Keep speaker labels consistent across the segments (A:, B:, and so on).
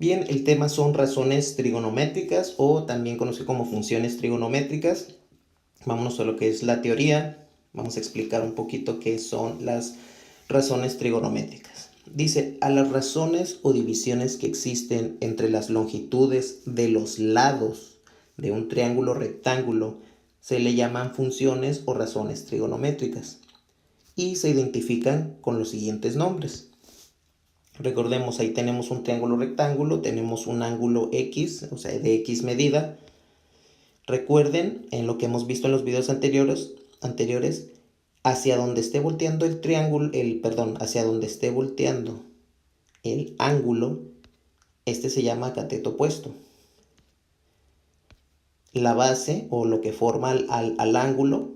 A: Bien, el tema son razones trigonométricas o también conocido como funciones trigonométricas. Vámonos a lo que es la teoría. Vamos a explicar un poquito qué son las razones trigonométricas. Dice, a las razones o divisiones que existen entre las longitudes de los lados de un triángulo rectángulo se le llaman funciones o razones trigonométricas y se identifican con los siguientes nombres. Recordemos, ahí tenemos un triángulo rectángulo, tenemos un ángulo X, o sea, de X medida. Recuerden, en lo que hemos visto en los videos anteriores, hacia donde esté volteando el triángulo, hacia donde esté volteando el ángulo, este se llama cateto opuesto. La base o lo que forma al ángulo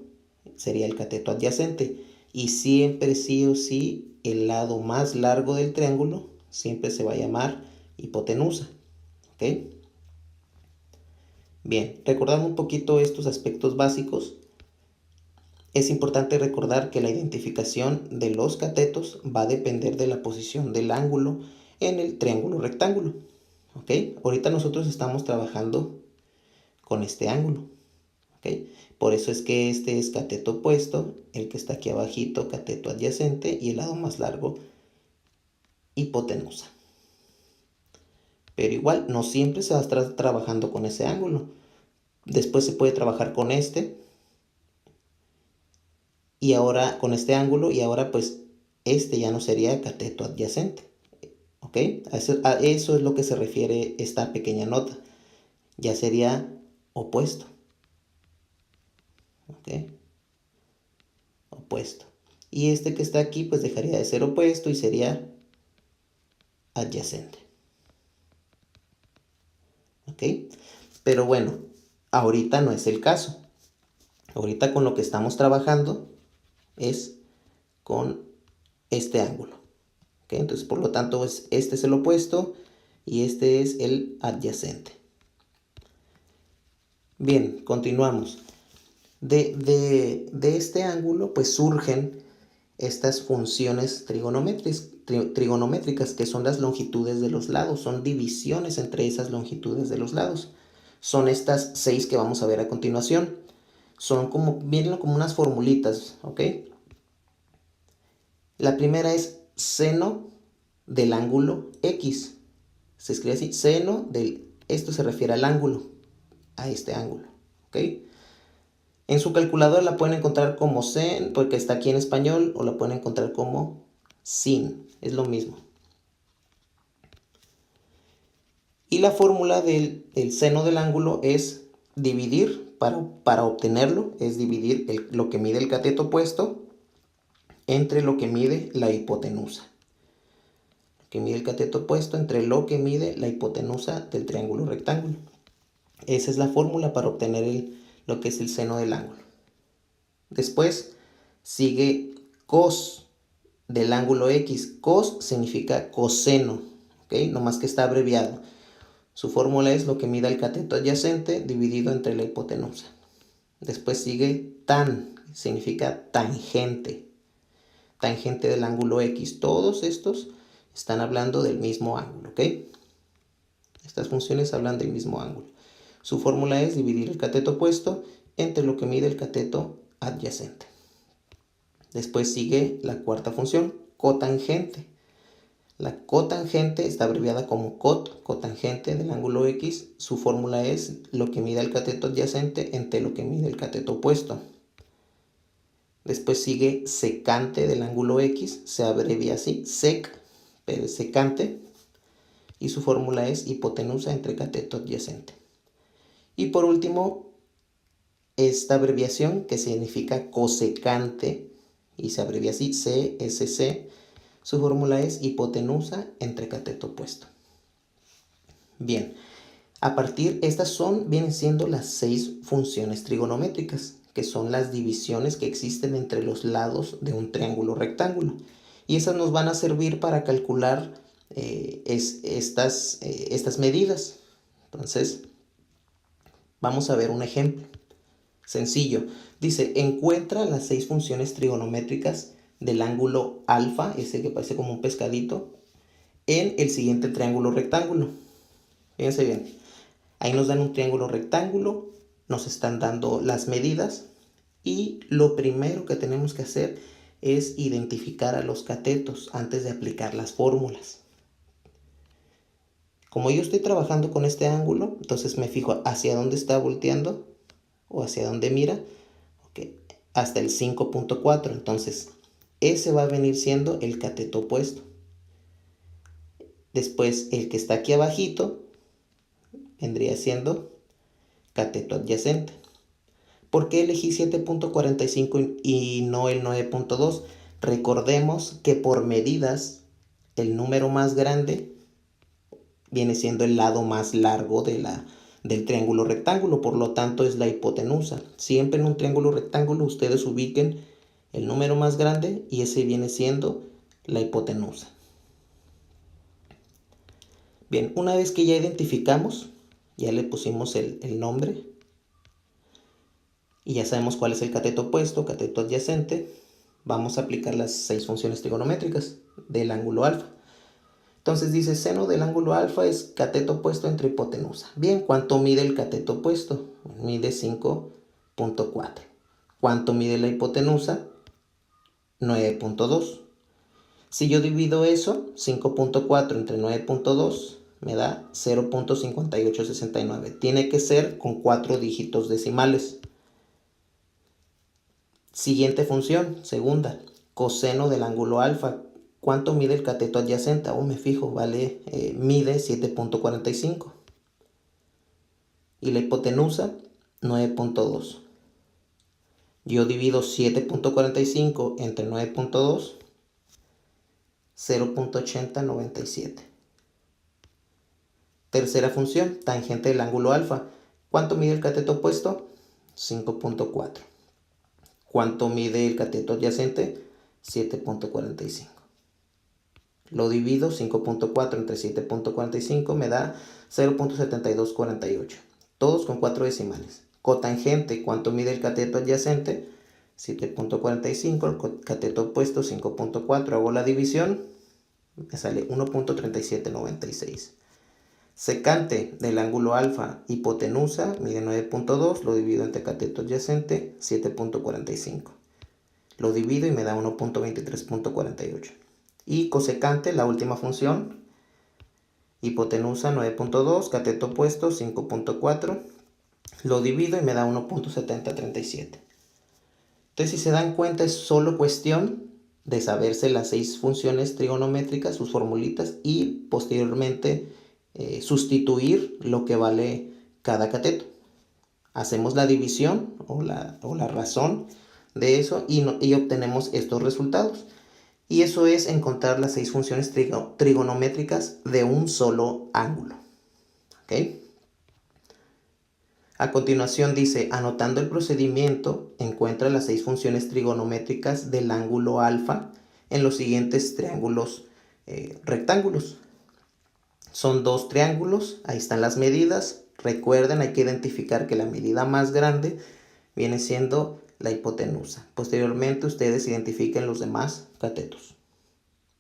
A: sería el cateto adyacente. Y siempre sí o sí, el lado más largo del triángulo siempre se va a llamar hipotenusa. ¿Ok? Bien, recordando un poquito estos aspectos básicos, es importante recordar que la identificación de los catetos va a depender de la posición del ángulo en el triángulo rectángulo. ¿Ok? Ahorita nosotros estamos trabajando con este ángulo. ¿Ok? Por eso es que este es cateto opuesto, el que está aquí abajito, cateto adyacente, y el lado más largo, hipotenusa. Pero igual, no siempre se va a estar trabajando con ese ángulo. Después se puede trabajar con este, y ahora con este ángulo, y ahora pues este ya no sería cateto adyacente. ¿Ok? A eso es lo que se refiere esta pequeña nota. Ya sería opuesto. ¿Ok? Opuesto. Y este que está aquí pues dejaría de ser opuesto y sería adyacente. ¿Ok? Pero bueno, ahorita no es el caso. Ahorita con lo que estamos trabajando es con este ángulo. ¿Ok? Entonces, por lo tanto, este es el opuesto y este es el adyacente. Bien, continuamos. De este ángulo, pues surgen estas funciones trigonométricas, que son las longitudes de los lados, son divisiones entre esas longitudes de los lados. Son estas 6 que vamos a ver a continuación. Son como, miren, como unas formulitas, ¿ok? La primera es seno del ángulo X. Se escribe así, seno del, esto se refiere al ángulo, a este ángulo, ¿ok? En su calculadora la pueden encontrar como sen, porque está aquí en español, o la pueden encontrar como sin, es lo mismo. Y la fórmula del seno del ángulo es dividir, para obtenerlo, es dividir lo que mide el cateto opuesto entre lo que mide la hipotenusa. Lo que mide el cateto opuesto entre lo que mide la hipotenusa del triángulo rectángulo. Esa es la fórmula para obtener lo que es el seno del ángulo. Después sigue cos del ángulo X. Cos significa coseno, ¿ok? Nomás que está abreviado. Su fórmula es lo que mida el cateto adyacente dividido entre la hipotenusa. Después sigue tan, significa tangente. Tangente del ángulo X. Todos estos están hablando del mismo ángulo, ¿ok? Estas funciones hablan del mismo ángulo. Su fórmula es dividir el cateto opuesto entre lo que mide el cateto adyacente. Después sigue la cuarta función, cotangente. La cotangente está abreviada como cotangente del ángulo X. Su fórmula es lo que mide el cateto adyacente entre lo que mide el cateto opuesto. Después sigue secante del ángulo X, se abrevia así, sec, pero es secante. Y su fórmula es hipotenusa entre cateto adyacente. Y por último, esta abreviación que significa cosecante, y se abrevia así, CSC, su fórmula es hipotenusa entre cateto opuesto. Bien, estas vienen siendo las 6 funciones trigonométricas, que son las divisiones que existen entre los lados de un triángulo rectángulo. Y esas nos van a servir para calcular estas medidas. Entonces, vamos a ver un ejemplo sencillo. Dice, encuentra las 6 funciones trigonométricas del ángulo alfa, ese que parece como un pescadito, en el siguiente triángulo rectángulo. Fíjense bien. Ahí nos dan un triángulo rectángulo, nos están dando las medidas y lo primero que tenemos que hacer es identificar a los catetos antes de aplicar las fórmulas. Como yo estoy trabajando con este ángulo, entonces me fijo hacia dónde está volteando o hacia dónde mira, okay, hasta el 5.4. Entonces, ese va a venir siendo el cateto opuesto. Después, el que está aquí abajito vendría siendo cateto adyacente. ¿Por qué elegí 7.45 y no el 9.2? Recordemos que por medidas, el número más grande viene siendo el lado más largo del triángulo rectángulo, por lo tanto es la hipotenusa. Siempre en un triángulo rectángulo ustedes ubiquen el número más grande y ese viene siendo la hipotenusa. Bien, una vez que ya identificamos, ya le pusimos el nombre y ya sabemos cuál es el cateto opuesto, cateto adyacente, vamos a aplicar las 6 funciones trigonométricas del ángulo alfa. Entonces dice, seno del ángulo alfa es cateto opuesto entre hipotenusa. Bien, ¿cuánto mide el cateto opuesto? Mide 5.4. ¿Cuánto mide la hipotenusa? 9.2. Si yo divido eso, 5.4 entre 9.2, me da 0.5869. Tiene que ser con 4 dígitos decimales. Siguiente función, segunda, coseno del ángulo alfa. ¿Cuánto mide el cateto adyacente? Me fijo, vale, mide 7.45. Y la hipotenusa, 9.2. Yo divido 7.45 entre 9.2, 0.8097. Tercera función, tangente del ángulo alfa. ¿Cuánto mide el cateto opuesto? 5.4. ¿Cuánto mide el cateto adyacente? 7.45. Lo divido 5.4 entre 7.45 me da 0.7248. Todos con 4 decimales. Cotangente, ¿cuánto mide el cateto adyacente? 7.45, el cateto opuesto 5.4. Hago la división, me sale 1.3796. Secante del ángulo alfa, hipotenusa, mide 9.2, lo divido entre cateto adyacente, 7.45. Lo divido y me da 1.2348. Y cosecante, la última función, hipotenusa 9.2, cateto opuesto 5.4, lo divido y me da 1.7037. Entonces, si se dan cuenta, es solo cuestión de saberse las 6 funciones trigonométricas, sus formulitas, y posteriormente sustituir lo que vale cada cateto. Hacemos la división o la razón de eso y obtenemos estos resultados. Y eso es encontrar las 6 funciones trigonométricas de un solo ángulo. ¿Ok? A continuación dice, anotando el procedimiento, encuentra las 6 funciones trigonométricas del ángulo alfa en los siguientes triángulos rectángulos. Son 2 triángulos, ahí están las medidas. Recuerden, hay que identificar que la medida más grande viene siendo la hipotenusa. Posteriormente ustedes identifiquen los demás catetos.